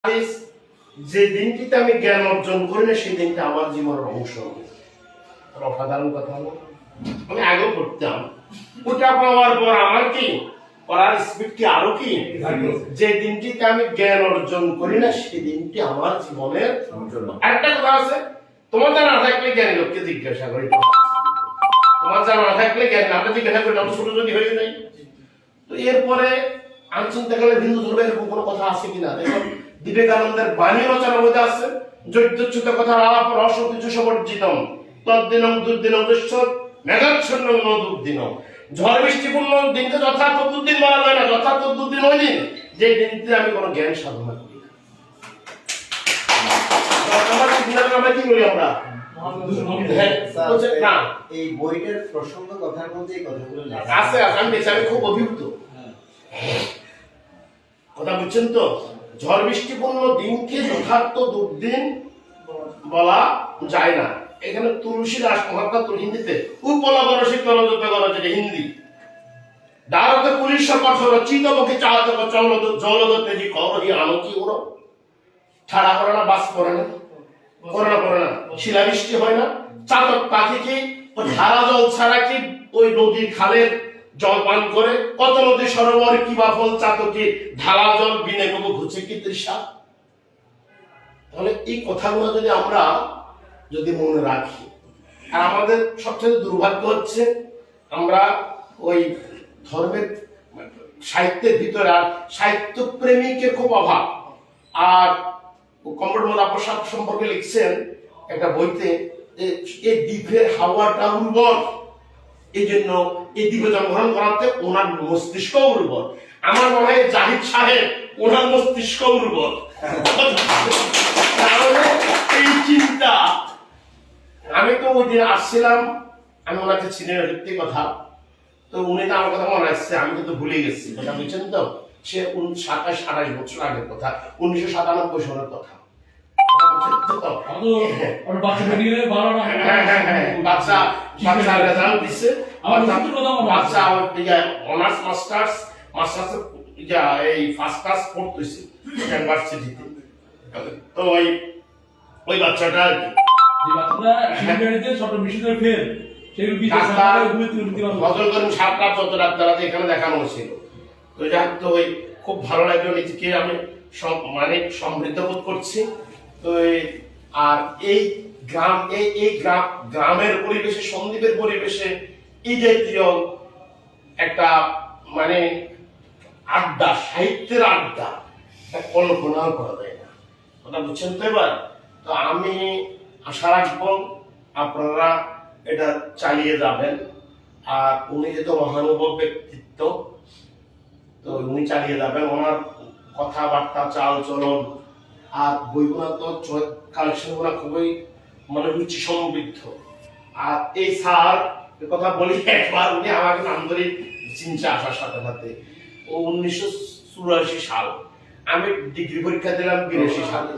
যে দিনটিতে আমি জ্ঞান অর্জন করি না সেই দিনটা আমার জীবনের অংশ। অসাধারণ কথা হলো, আমি আগেও পড়তাম, ওটা পাওয়ার পর আমার কি পড়ার স্পিড কি আরো কি, যে দিনটিতে আমি জ্ঞান অর্জন করি না সেই দিনটি আমার জীবনের। একটা কথা আছে, তোমার জানা না থাকলে জ্ঞানী লোককে জিজ্ঞাসা করি, তোমার জানা না থাকলে জ্ঞান না জিজ্ঞাসা করি, আমি ছোট যদি হয়ে যাই। তো এরপরে আমি চিন্তা করলে হিন্দু ধর্মের এরকম কোনো কথা আছে কিনা দেখুন, বিবেকানন্দের বাণী রচনার মধ্যে আছে, জৈত্যচ্যুত কথার আলাপ রস কিছু সবর্জিতম তদ্দিনং দুর্দিনং দুঃসৎ মেঘাচ্ছন্ন দুর্দিনং। ঝড় বৃষ্টিপূর্ণ দিনকে যথার্থ দুর্দিন বলা যায় না, যথার্থ দুর্দিন ওই দিন যে দিনটিতে আমি কোনো জ্ঞান সাধনা করি আমরা কি করি আমরা এই বইটার প্রসঙ্গ কথার মধ্যে এই কথাগুলো আছে। আমি খুব অভিভূত, কথা বুঝছেন তো। ঝড় বৃষ্টিপূর্ণ দিনকে যথার্থ দুর্দিন বলা যায় না। এখানে তুলসী দাস মহাত্মা তুল হিন্দিতে উপলা বরসি তরজতে গরজে হিন্দি দারতে পুলিশ কঠোর চিতবকে চাওয়াতে চলদ জলদতে জি করহি আলোকি ওর ঠাড়া করে না, বাস করে না, করে না, শিলাবৃষ্টি হয় না, চাতক পাখি কি ধারা জল ছাড়া কি ওই নদী খালের জল পান করে, কত নদী সরোবর কি বা ফল চাতকি ঢালা জল বিনে কবু ঘুচে কি তৃষা। তাহলে এই কথাগুলো যদি আমরা মনে রাখি, আর আমাদের সবচেয়ে দুর্ভাগ্য হচ্ছে আমরা ওই ধর্মের সাহিত্যের ভিতরে আর সাহিত্য প্রেমিকের খুব অভাব। আর কমরেড মোল্লা প্রসাদ সম্পর্কে লিখছেন একটা বইতে, এই দ্বীপের হাওয়াটা উর্বর, এই জন্য এই দ্বীপে জন্মগ্রহণ করাতে ওনার মস্তিষ্ক উর্বর। আমার মনে হয় জাহিদ সাহেব ওনার মস্তিষ্ক উর্বর। তাহলে এই চিন্তা, আমি তো ওই দিন আসছিলাম, আমি ওনাকে চিনি না সত্যি কথা, তো উনি তো আমার কথা মনে আসছে, আমি কিন্তু ভুলে গেছি কথা, বুঝছেন তো। সে 27-28 বছর আগের কথা, 1997 সালের কথা। তো ওই বাচ্চাটা এখানে দেখানো ছিল। তো যাক, তো ওই খুব ভালো লাগলো, নিজেকে আমি মানে সমৃদ্ধ বোধ করছি। তো আর এই গ্রাম, এই গ্রামের পরিবেশে, সন্দ্বীপের পরিবেশে এই জাতীয় একটা মানে আড্ডা, সাহিত্যের আড্ডা, কল্পনাও করা যায় না, কথা বুঝছেন তো। এবার তো আমি আশা রাখবো আপনারা এটা চালিয়ে যাবেন। আর উনি যেহেতু মহানুভব ব্যক্তিত্ব, তো উনি চালিয়ে যাবেন, ওনার কথাবার্তা, চাল চলন আর বইগুলো তো কালেকশন গুলা খুবই মানে রুচি সমৃদ্ধ। আর এই স্যার কথা বলি একবার, উনি আমাকে নাম ধরে চিনতে আসার সাথে সাথে, ও 1984 সাল, আমি ডিগ্রি পরীক্ষা দিলাম 82 সালে,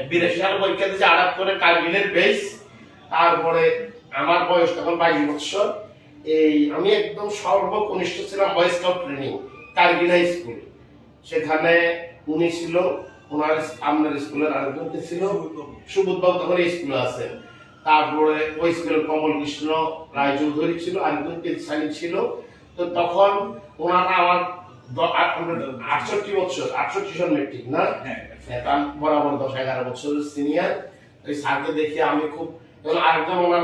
82 সালে পরীক্ষা দিয়েছি, আড়াত করে কার্গিলের বেস। তারপরে আমার বয়স তখন 22 বছর। এই আমি একদম সর্বকনিষ্ঠ ছিলাম boy scout training Kargil high school, সেখানে উনি ছিল, ওনার আপনার স্কুলের আরেকজন ছিল সুবোধ বাবু, তখন এই স্কুলে আছেন। তারপরে ওই স্কুলের কমল কৃষ্ণ রায় চৌধুরী ছিল, আরেকজন কেসানি ছিল। তো তখন ওনারা আমার 68 বছর, 68 সন মেট্রিক না, বরাবর 10-11 বছরের সিনিয়র। ওই স্যারকে দেখে আমি খুব, আরেকজন ওনার